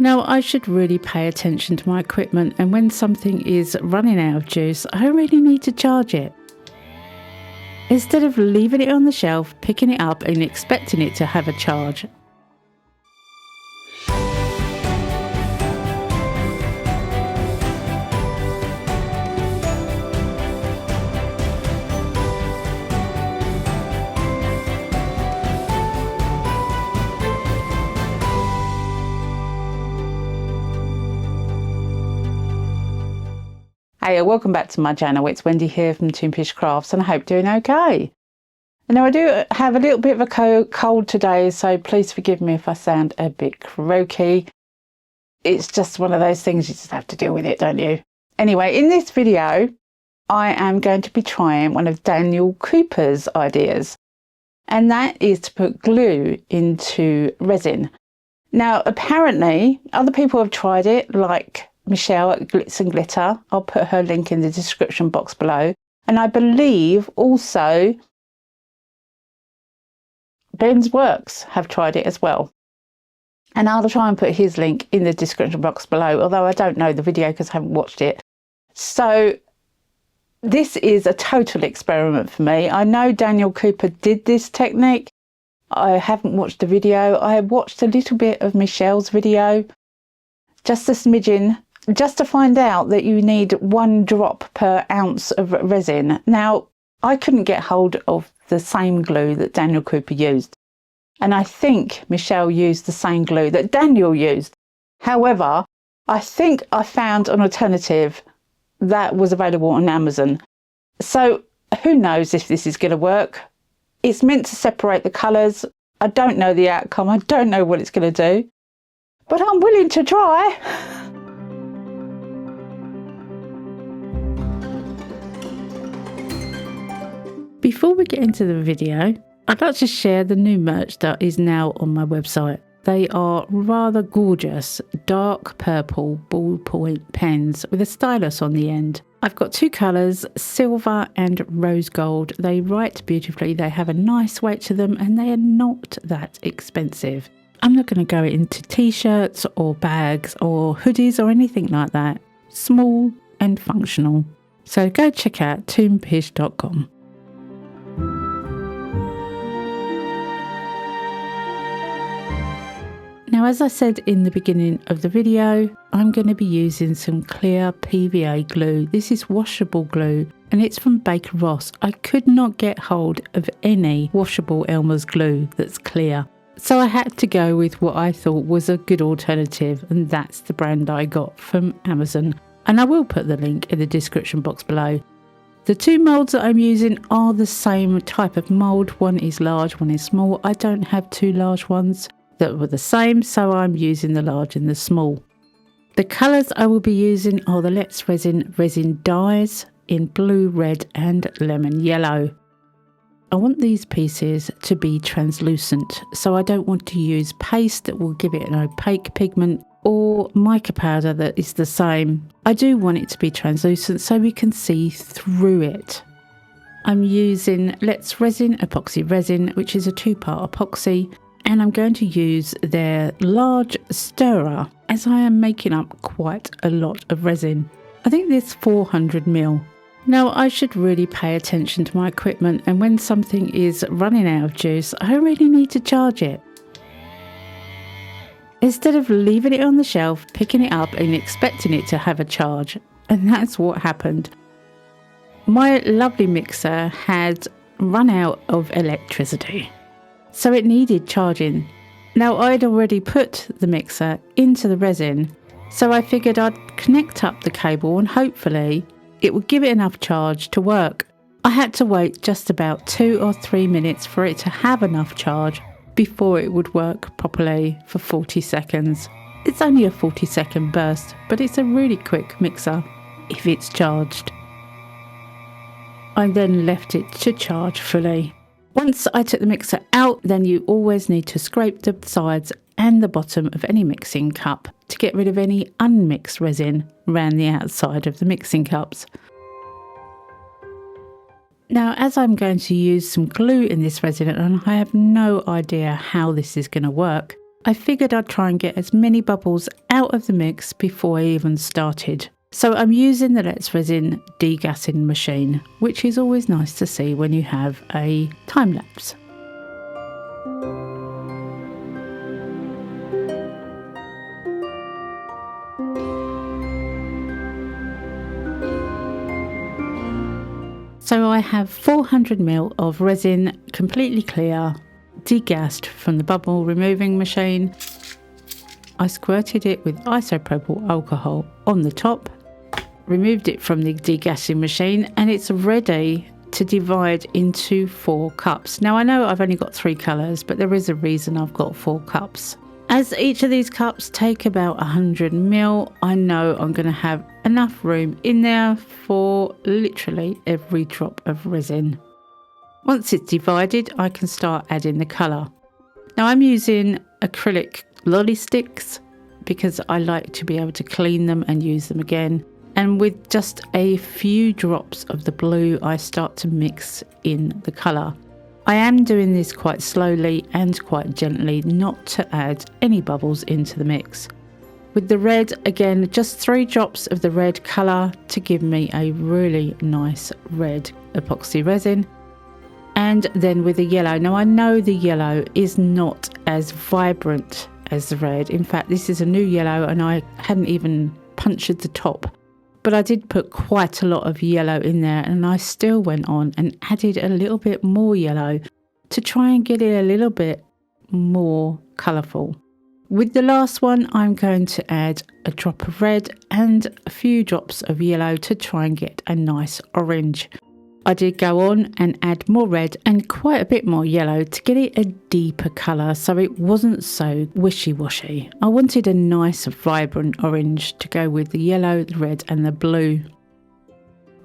Now, I should really pay attention to my equipment, and when something is running out of juice, I really need to charge it. Instead of leaving it on the shelf, picking it up and expecting it to have a charge. Hey, welcome back to my channel. It's Wendy here from Toonpish Crafts, and I hope you're doing okay. Now, I do have a little bit of a cold today, so please forgive me if I sound a bit croaky. It's just one of those things, you just have to deal with it, don't you? Anyway, in this video, I am going to be trying one of Daniel Cooper's ideas, and that is to put glue into resin. Now, apparently, other people have tried it, like Michelle at Glitz and Glitter. I'll put her link in the description box below. And I believe also Ben's Works have tried it as well. And I'll try and put his link in the description box below, although I don't know the video because I haven't watched it. So this is a total experiment for me. I know Daniel Cooper did this technique. I haven't watched the video. I watched a little bit of Michelle's video, just a smidgen, just to find out that you need 1 drop per ounce of resin. Now, I couldn't get hold of the same glue that Daniel Cooper used. And I think Michelle used the same glue that Daniel used. However, I think I found an alternative that was available on Amazon. So who knows if this is going to work. It's meant to separate the colours. I don't know the outcome. I don't know what it's going to do. But I'm willing to try. Before we get into the video, I'd like to share the new merch that is now on my website. They are rather gorgeous, dark purple ballpoint pens with a stylus on the end. I've got 2 colours, silver and rose gold. They write beautifully, they have a nice weight to them, and they are not that expensive. I'm not going to go into t-shirts or bags or hoodies or anything like that. Small and functional. So go check out toonpish.com. Now, as I said in the beginning of the video, I'm going to be using some clear PVA glue. This is washable glue and it's from Baker Ross. I could not get hold of any washable Elmer's glue that's clear. So I had to go with what I thought was a good alternative, and that's the brand I got from Amazon. And I will put the link in the description box below. The 2 moulds that I'm using are the same type of mould. One is large, one is small. I don't have 2 large ones that were the same, so I'm using the large and the small. The colours I will be using are the Let's Resin dyes in blue, red and lemon yellow. I want these pieces to be translucent, so I don't want to use paste that will give it an opaque pigment or mica powder that is the same. I do want it to be translucent so we can see through it. I'm using Let's Resin epoxy resin, which is a 2-part epoxy, and I'm going to use their large stirrer as I am making up quite a lot of resin. I think this 400ml. Now, I should really pay attention to my equipment, and when something is running out of juice, I really need to charge it. Instead of leaving it on the shelf, picking it up and expecting it to have a charge. And that's what happened. My lovely mixer had run out of electricity, so it needed charging. Now, I'd already put the mixer into the resin, so I figured I'd connect up the cable and hopefully it would give it enough charge to work. I had to wait just about 2 or 3 minutes for it to have enough charge before it would work properly for 40 seconds. It's only a 40-second burst, but it's a really quick mixer if it's charged. I then left it to charge fully. Once I took the mixer out, then you always need to scrape the sides and the bottom of any mixing cup to get rid of any unmixed resin around the outside of the mixing cups. Now, as I'm going to use some glue in this resin and I have no idea how this is going to work, I figured I'd try and get as many bubbles out of the mix before I even started. So I'm using the Let's Resin degassing machine, which is always nice to see when you have a time lapse. So I have 400 ml of resin, completely clear, degassed from the bubble removing machine. I squirted it with isopropyl alcohol on the top, removed it from the degassing machine, and it's ready to divide into 4 cups. Now I know I've only got 3 colours, but there is a reason I've got 4 cups. As each of these cups take about 100 ml, I know I'm going to have enough room in there for literally every drop of resin. Once it's divided, I can start adding the colour. Now I'm using acrylic lolly sticks because I like to be able to clean them and use them again. And with just a few drops of the blue, I start to mix in the colour. I am doing this quite slowly and quite gently, not to add any bubbles into the mix. With the red, again, just 3 drops of the red colour to give me a really nice red epoxy resin. And then with the yellow. Now I know the yellow is not as vibrant as the red. In fact, this is a new yellow and I hadn't even punctured the top. But I did put quite a lot of yellow in there, and I still went on and added a little bit more yellow to try and get it a little bit more colourful. With the last one, I'm going to add a drop of red and a few drops of yellow to try and get a nice orange. I did go on and add more red and quite a bit more yellow to get it a deeper colour so it wasn't so wishy-washy. I wanted a nice vibrant orange to go with the yellow, the red and the blue.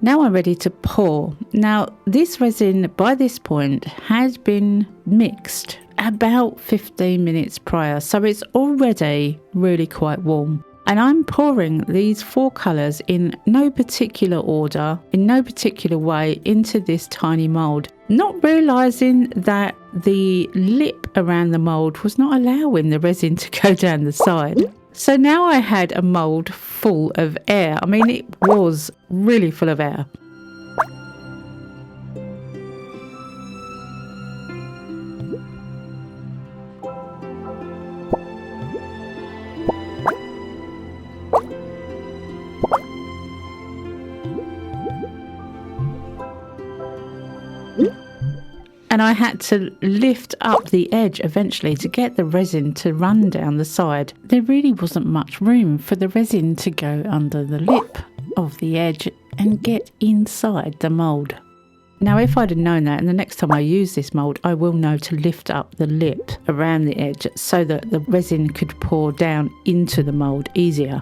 Now I'm ready to pour. Now this resin by this point had been mixed about 15 minutes prior, so it's already really quite warm. And I'm pouring these 4 colours in no particular order, in no particular way into this tiny mould, not realising that the lip around the mould was not allowing the resin to go down the side. So now I had a mould full of air. I mean, it was really full of air. And I had to lift up the edge eventually to get the resin to run down the side. There really wasn't much room for the resin to go under the lip of the edge and get inside the mould. Now if I'd have known that, and the next time I use this mould, I will know to lift up the lip around the edge so that the resin could pour down into the mould easier.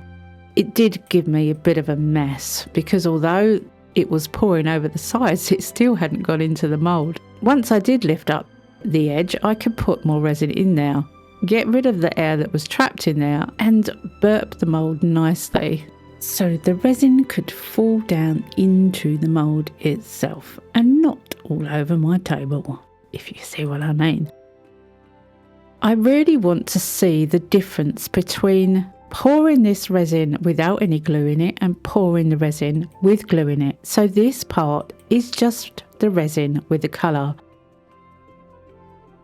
It did give me a bit of a mess because although it was pouring over the sides, it still hadn't got into the mould. Once I did lift up the edge, I could put more resin in there, get rid of the air that was trapped in there and burp the mould nicely so the resin could fall down into the mould itself and not all over my table, if you see what I mean. I really want to see the difference between pouring this resin without any glue in it and pouring the resin with glue in it. So this part is just the resin with the colour.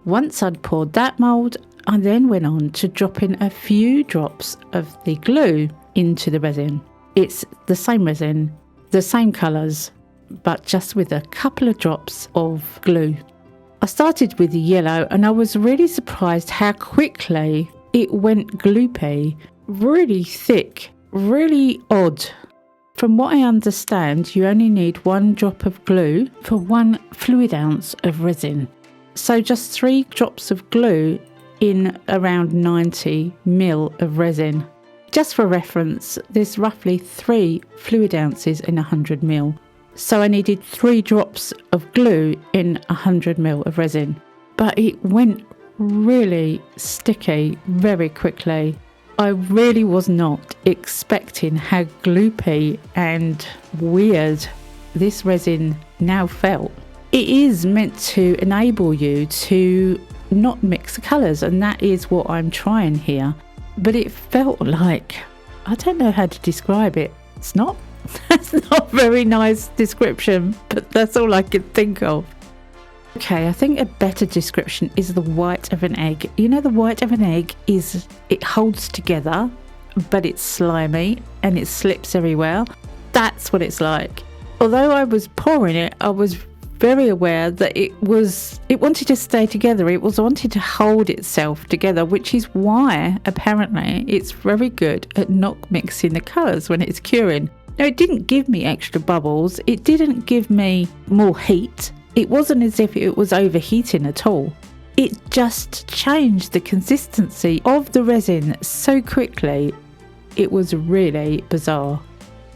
Once I'd poured that mould, I then went on to drop in a few drops of the glue into the resin. It's the same resin, the same colours, but just with a couple of drops of glue. I started with the yellow and I was really surprised how quickly it went gloopy, really thick, really odd. From what I understand, you only need 1 drop of glue for 1 fluid ounce of resin. So just 3 drops of glue in around 90 ml of resin. Just for reference, there's roughly 3 fluid ounces in 100 ml. So I needed 3 drops of glue in 100 ml of resin. But it went really sticky very quickly. I really was not expecting how gloopy and weird this resin now felt. It is meant to enable you to not mix the colours, and that is what I'm trying here. But it felt like, I don't know how to describe it. It's not a very nice description, but that's all I could think of. Okay, I think a better description is the white of an egg. You know, the white of an egg it holds together, but it's slimy and it slips everywhere. That's what it's like. Although I was pouring it, I was very aware that it wanted to stay together. It wanted to hold itself together, which is why apparently it's very good at not mixing the colours when it's curing. Now, it didn't give me extra bubbles. It didn't give me more heat. It wasn't as if it was overheating at all. It just changed the consistency of the resin so quickly. It was really bizarre.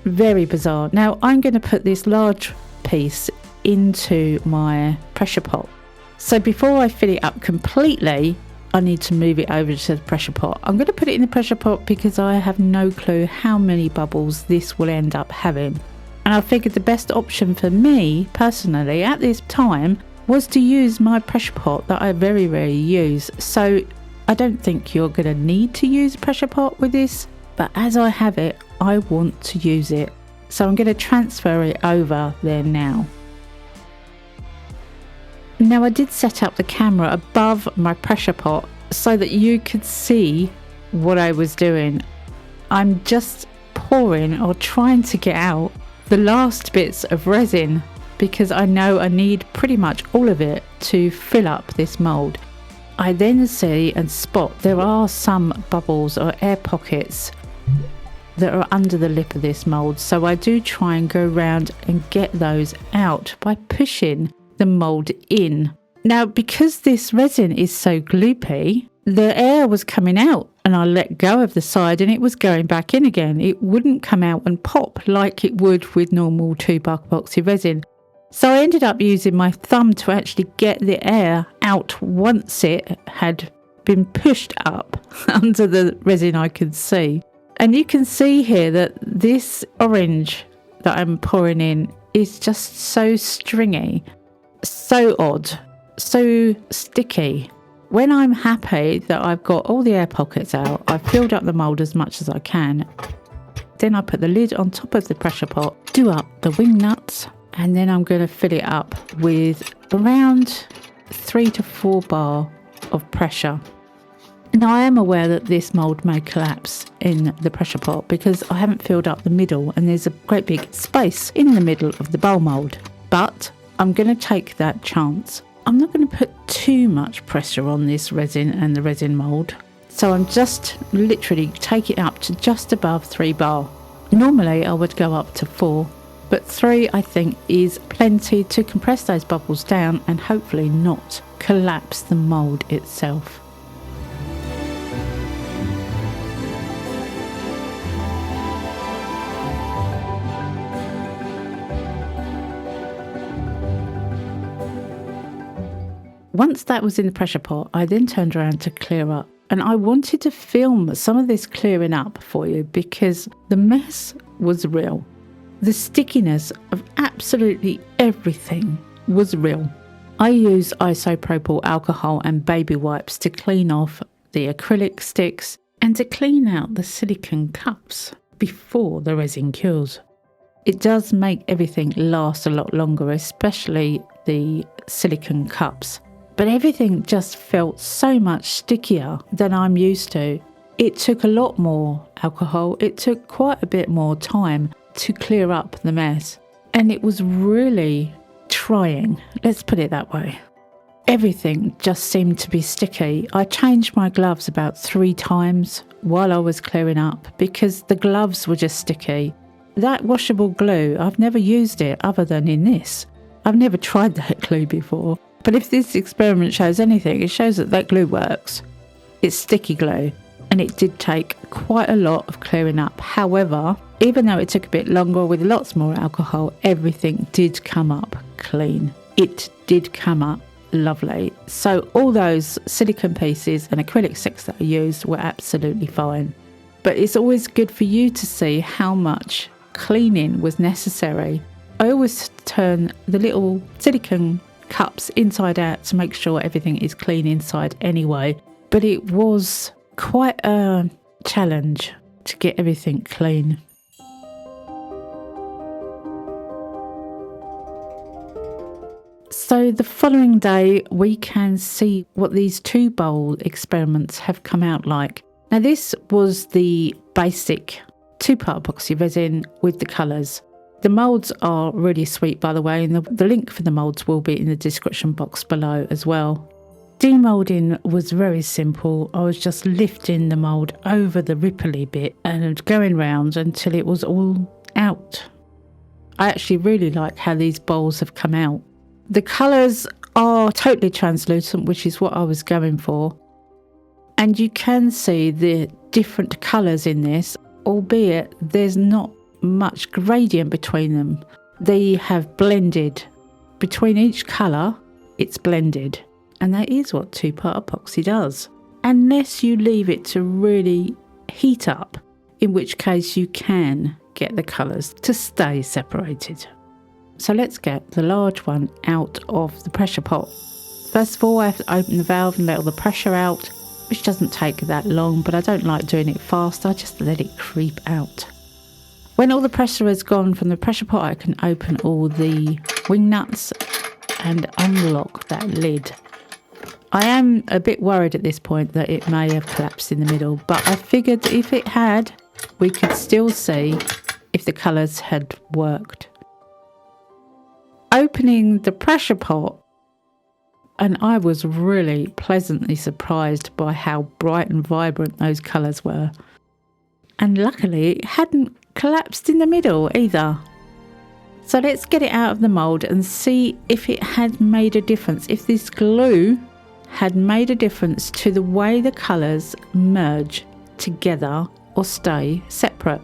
Very bizarre. Now, I'm going to put this large piece into my pressure pot. So before I fill it up completely, I need to move it over to the pressure pot. I'm going to put it in the pressure pot because I have no clue how many bubbles this will end up having. And I figured the best option for me personally at this time was to use my pressure pot that I very rarely use. So I don't think you're going to need to use a pressure pot with this, but as I have it, I want to use it. So I'm going to transfer it over there now. Now, I did set up the camera above my pressure pot so that you could see what I was doing. I'm just pouring or trying to get out the last bits of resin because I know I need pretty much all of it to fill up this mould. I then see and spot there are some bubbles or air pockets that are under the lip of this mould, so I do try and go around and get those out by pushing the mould in. Now, because this resin is so gloopy, the air was coming out and I let go of the side and it was going back in again. It wouldn't come out and pop like it would with normal 2-bar epoxy resin. So I ended up using my thumb to actually get the air out once it had been pushed up under the resin I could see. And you can see here that this orange that I'm pouring in is just so stringy. So odd, so sticky. When I'm happy that I've got all the air pockets out, I've filled up the mould as much as I can. Then I put the lid on top of the pressure pot, do up the wing nuts, and then I'm going to fill it up with around 3 to 4 bar of pressure. Now, I am aware that this mould may collapse in the pressure pot because I haven't filled up the middle and there's a great big space in the middle of the bowl mould. But I'm going to take that chance. I'm not going to put too much pressure on this resin and the resin mould. So I'm just literally take it up to just above 3 bar. Normally I would go up to 4, but 3 I think is plenty to compress those bubbles down and hopefully not collapse the mould itself. Once that was in the pressure pot, I then turned around to clear up. And I wanted to film some of this clearing up for you because the mess was real. The stickiness of absolutely everything was real. I use isopropyl alcohol and baby wipes to clean off the acrylic sticks and to clean out the silicone cups before the resin cures. It does make everything last a lot longer, especially the silicone cups. But everything just felt so much stickier than I'm used to. It took a lot more alcohol. It took quite a bit more time to clear up the mess. And it was really trying, let's put it that way. Everything just seemed to be sticky. I changed my gloves about 3 times while I was clearing up because the gloves were just sticky. That washable glue, I've never used it other than in this. I've never tried that glue before. But if this experiment shows anything, it shows that that glue works. It's sticky glue, and it did take quite a lot of clearing up. However, even though it took a bit longer with lots more alcohol, everything did come up clean. It did come up lovely. So all those silicone pieces and acrylic sticks that I used were absolutely fine. But it's always good for you to see how much cleaning was necessary. I always turn the little silicone cups inside out to make sure everything is clean inside anyway. But it was quite a challenge to get everything clean. So the following day, we can see what these two bowl experiments have come out like. Now this was the basic 2-part epoxy resin with the colours. The moulds are really sweet, by the way, and the link for the moulds will be in the description box below as well. Demolding was very simple. I was just lifting the mould over the ripply bit and going round until it was all out. I actually really like how these bowls have come out. The colours are totally translucent, which is what I was going for. And you can see the different colours in this, albeit there's not much gradient between them. They have blended. Between each colour, it's blended. And that is what 2-part epoxy does. Unless you leave it to really heat up, in which case you can get the colours to stay separated. So let's get the large one out of the pressure pot. First of all, I have to open the valve and let all the pressure out, which doesn't take that long, but I don't like doing it fast. I just let it creep out. When all the pressure has gone from the pressure pot, I can open all the wing nuts and unlock that lid. I am a bit worried at this point that it may have collapsed in the middle, but I figured if it had, we could still see if the colours had worked. Opening the pressure pot, and I was really pleasantly surprised by how bright and vibrant those colours were. And luckily it hadn't collapsed in the middle either. So let's get it out of the mould and see if it had made a difference, if this glue had made a difference to the way the colours merge together or stay separate.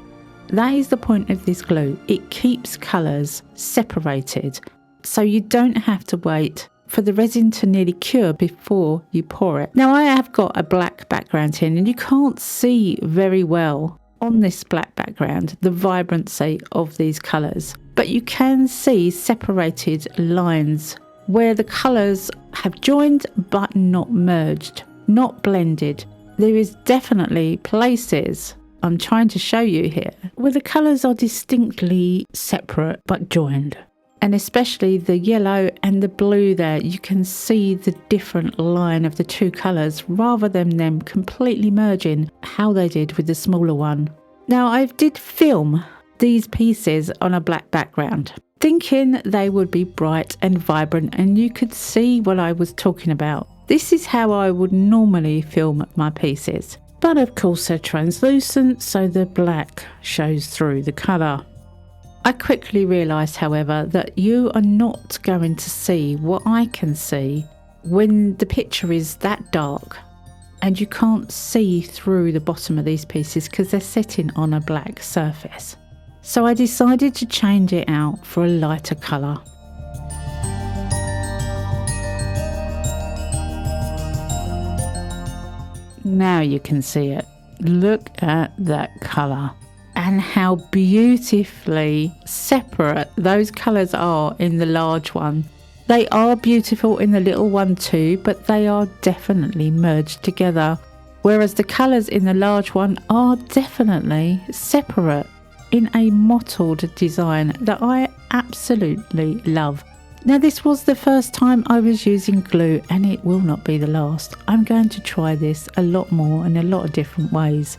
That is the point of this glue. It keeps colours separated, so you don't have to wait for the resin to nearly cure before you pour it. Now I have got a black background here, and you can't see very well on this black background the vibrancy of these colours, but you can see separated lines where the colours have joined but not merged, not blended. There is definitely places, I'm trying to show you here, where the colours are distinctly separate but joined. And especially the yellow and the blue there, you can see the different line of the two colours rather than them completely merging how they did with the smaller one. Now I did film these pieces on a black background, thinking they would be bright and vibrant and you could see what I was talking about. This is how I would normally film my pieces. But of course they're translucent, so the black shows through the colour. I quickly realised, however, that you are not going to see what I can see when the picture is that dark and you can't see through the bottom of these pieces because they're sitting on a black surface. So I decided to change it out for a lighter colour. Now you can see it. Look at that colour and how beautifully separate those colours are in the large one. They are beautiful in the little one too, but they are definitely merged together, whereas the colours in the large one are definitely separate in a mottled design that I absolutely love. Now this was the first time I was using glue and it will not be the last. I'm going to try this a lot more in a lot of different ways.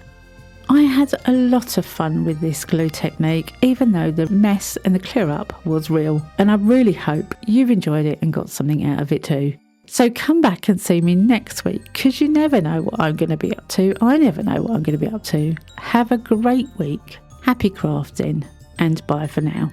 I had a lot of fun with this glue technique, even though the mess and the clear up was real, and I really hope you've enjoyed it and got something out of it too. So come back and see me next week, because you never know what I'm going to be up to. I never know what I'm going to be up to. Have a great week, happy crafting, and bye for now.